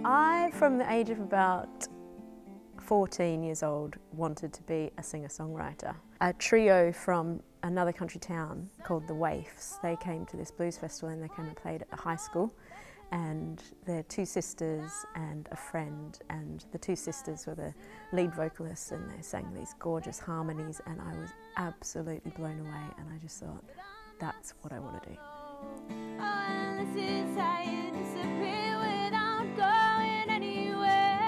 I, from the age of about 14 years old, wanted to be a singer-songwriter. A trio from another country town called the Waifs, they came to this blues festival and they came and played at the high school. And they're two sisters and a friend, and the two sisters were the lead vocalists and they sang these gorgeous harmonies, and I was absolutely blown away, and I just thought, that's what I want to do. Oh, this is how you disappear without going anywhere.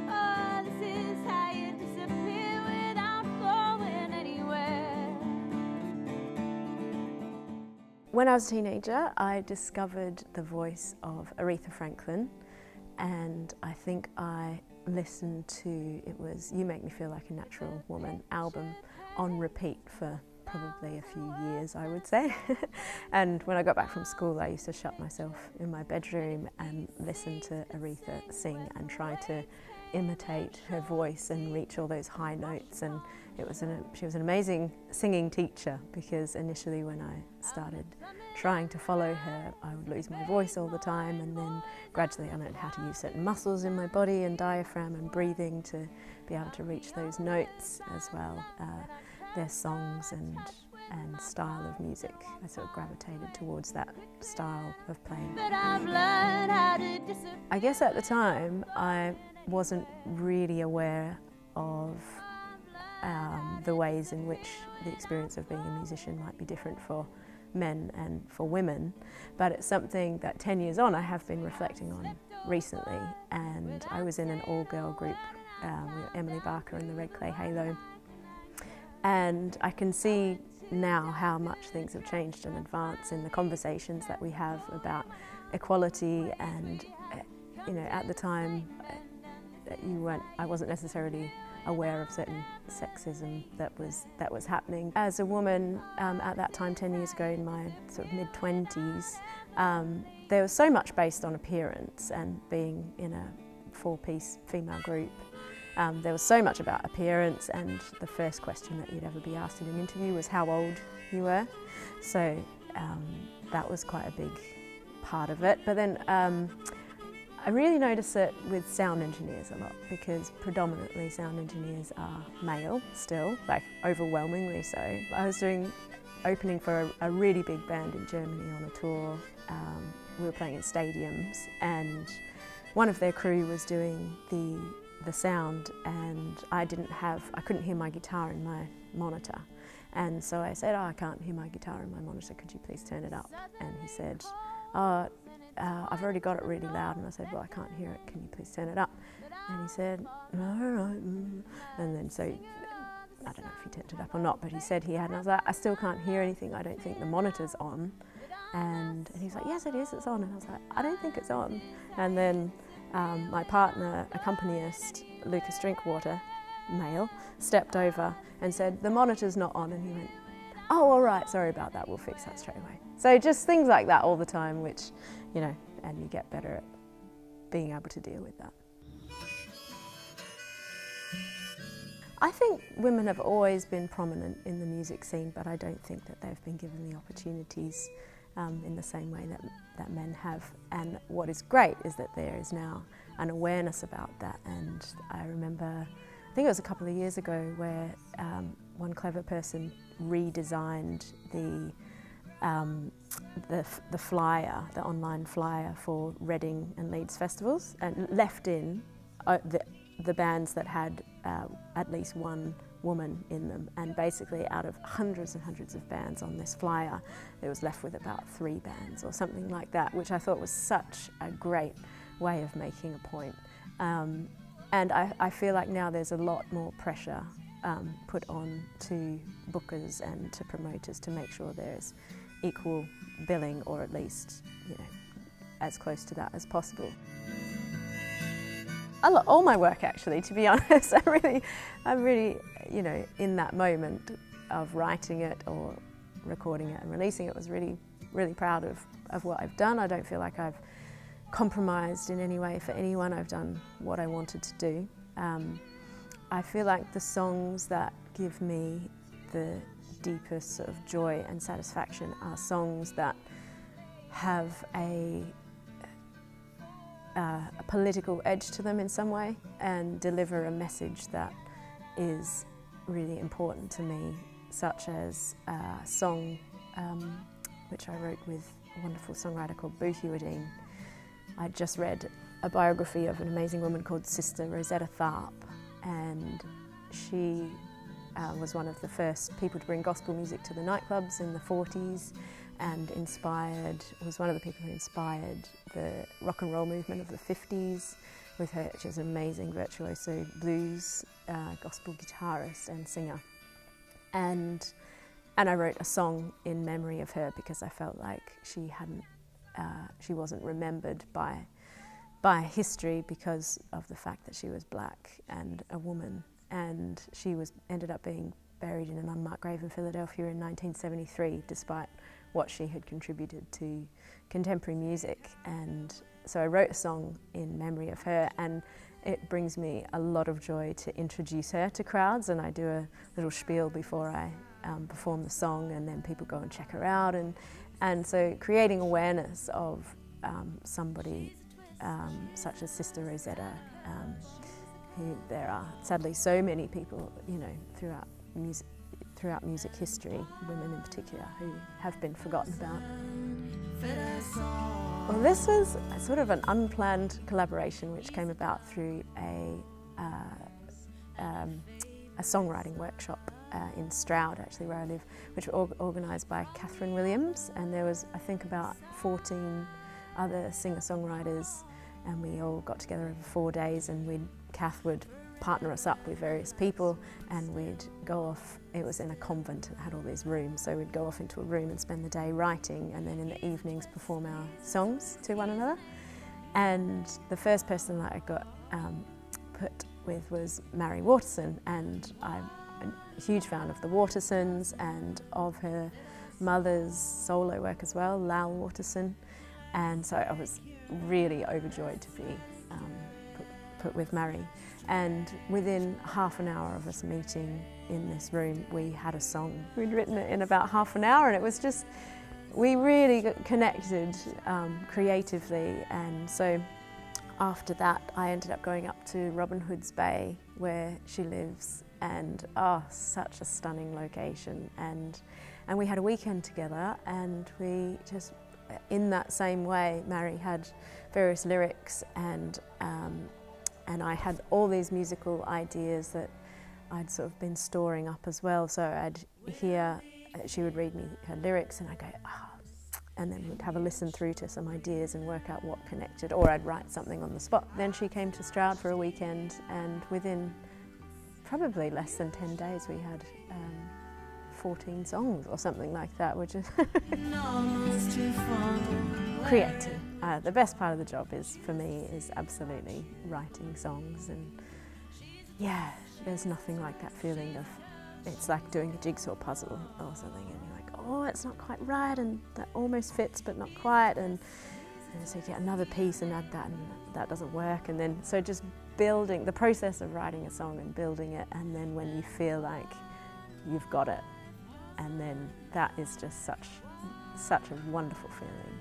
Oh, this is how you disappear without going anywhere. When I was a teenager, I discovered the voice of Aretha Franklin, and I think I listened to, it was You Make Me Feel Like a Natural Woman album on repeat for probably a few years, I would say. And when I got back from school, I used to shut myself in my bedroom and listen to Aretha sing and try to imitate her voice and reach all those high notes. And she was an amazing singing teacher, because initially when I started trying to follow her, I would lose my voice all the time, and then gradually I learned how to use certain muscles in my body and diaphragm and breathing to be able to reach those notes as well. Their songs and style of music, I sort of gravitated towards that style of playing. I guess at the time I wasn't really aware of the ways in which the experience of being a musician might be different for men and for women, but it's something that 10 years on I have been reflecting on recently. And I was in an all-girl group with Emily Barker and the Red Clay Halo, and I can see now how much things have changed and advanced in the conversations that we have about equality. And you know, at the time I wasn't necessarily aware of certain sexism that was happening. As a woman at that time, 10 years ago, in my sort of mid-20s, there was so much based on appearance, and being in a four-piece female group, there was so much about appearance, and the first question that you'd ever be asked in an interview was how old you were. So that was quite a big part of it. But then I really notice it with sound engineers a lot, because predominantly sound engineers are male still, like overwhelmingly so. I was opening for a really big band in Germany on a tour. We were playing in stadiums, and one of their crew was doing the sound, and I couldn't hear my guitar in my monitor. And so I said, I can't hear my guitar in my monitor, could you please turn it up? And he said, I've already got it really loud. And I said, well, I can't hear it, can you please turn it up? And he said, all right. And then so, I don't know if he turned it up or not, but he said he had, and I was like, I still can't hear anything, I don't think the monitor's on. And he's like, yes it is, it's on. And I was like, I don't think it's on. And then my partner, accompanist, Lucas Drinkwater, male, stepped over and said, the monitor's not on. And he went, oh, all right, sorry about that, we'll fix that straight away. So just things like that all the time, which, you know, and you get better at being able to deal with that. I think women have always been prominent in the music scene, but I don't think that they've been given the opportunities in the same way that men have. And what is great is that there is now an awareness about that. And I remember, I think it was a couple of years ago, where one clever person redesigned the flyer, the online flyer for Reading and Leeds festivals, and left in the bands that had at least one woman in them. And basically out of hundreds and hundreds of bands on this flyer, it was left with about 3 bands or something like that, which I thought was such a great way of making a point. And I feel like now there's a lot more pressure put on to bookers and to promoters to make sure there's equal billing, or at least, you know, as close to that as possible. I love all my work, actually, to be honest. I'm really, you know, in that moment of writing it or recording it and releasing it, was really, really proud of what I've done. I don't feel like I've compromised in any way for anyone. I've done what I wanted to do. I feel like the songs that give me the deepest sort of joy and satisfaction are songs that have a political edge to them in some way and deliver a message that is really important to me, such as a song which I wrote with a wonderful songwriter called Boothewardine. I just read a biography of an amazing woman called Sister Rosetta Tharpe, and she was one of the first people to bring gospel music to the nightclubs in the 40s, and was one of the people who inspired the rock and roll movement of the 50s with her. She was an amazing virtuoso blues gospel guitarist and singer. And I wrote a song in memory of her because I felt like she wasn't remembered by history because of the fact that she was black and a woman. And she ended up being buried in an unmarked grave in Philadelphia in 1973, despite what she had contributed to contemporary music. And so I wrote a song in memory of her, and it brings me a lot of joy to introduce her to crowds, and I do a little spiel before I perform the song, and then people go and check her out. And so creating awareness of somebody such as Sister Rosetta, who there are sadly so many people, throughout music history, women in particular, who have been forgotten about. Well, this was sort of an unplanned collaboration which came about through a songwriting workshop in Stroud, actually, where I live, which was organised by Catherine Williams, and there was, I think, about 14 other singer-songwriters, and we all got together over 4 days, and Kath would partner us up with various people, and we'd go off. It was in a convent, it had all these rooms, so we'd go off into a room and spend the day writing, and then in the evenings perform our songs to one another. And the first person that I got put with was Mary Waterson, and I'm a huge fan of the Watersons and of her mother's solo work as well, Lal Waterson, and so I was really overjoyed to be put with Mary. And within half an hour of us meeting in this room, we had a song. We'd written it in about half an hour, and it was just, we really got connected creatively. And so after that, I ended up going up to Robin Hood's Bay, where she lives, and such a stunning location. And we had a weekend together, and we just, in that same way, Mary had various lyrics, and I had all these musical ideas that I'd sort of been storing up as well. So I'd hear, she would read me her lyrics, and I'd go, and then we'd have a listen through to some ideas and work out what connected, or I'd write something on the spot. Then she came to Stroud for a weekend, and within probably less than 10 days we had 14 songs or something like that, which is creating. The best part of the job for me is absolutely writing songs, and yeah, there's nothing like that feeling of, it's like doing a jigsaw puzzle or something, and you're like, oh, it's not quite right, and that almost fits but not quite, and so you get another piece and add that, and that doesn't work. And then so just building, the process of writing a song and building it, and then when you feel like you've got it, and then that is just such a wonderful feeling.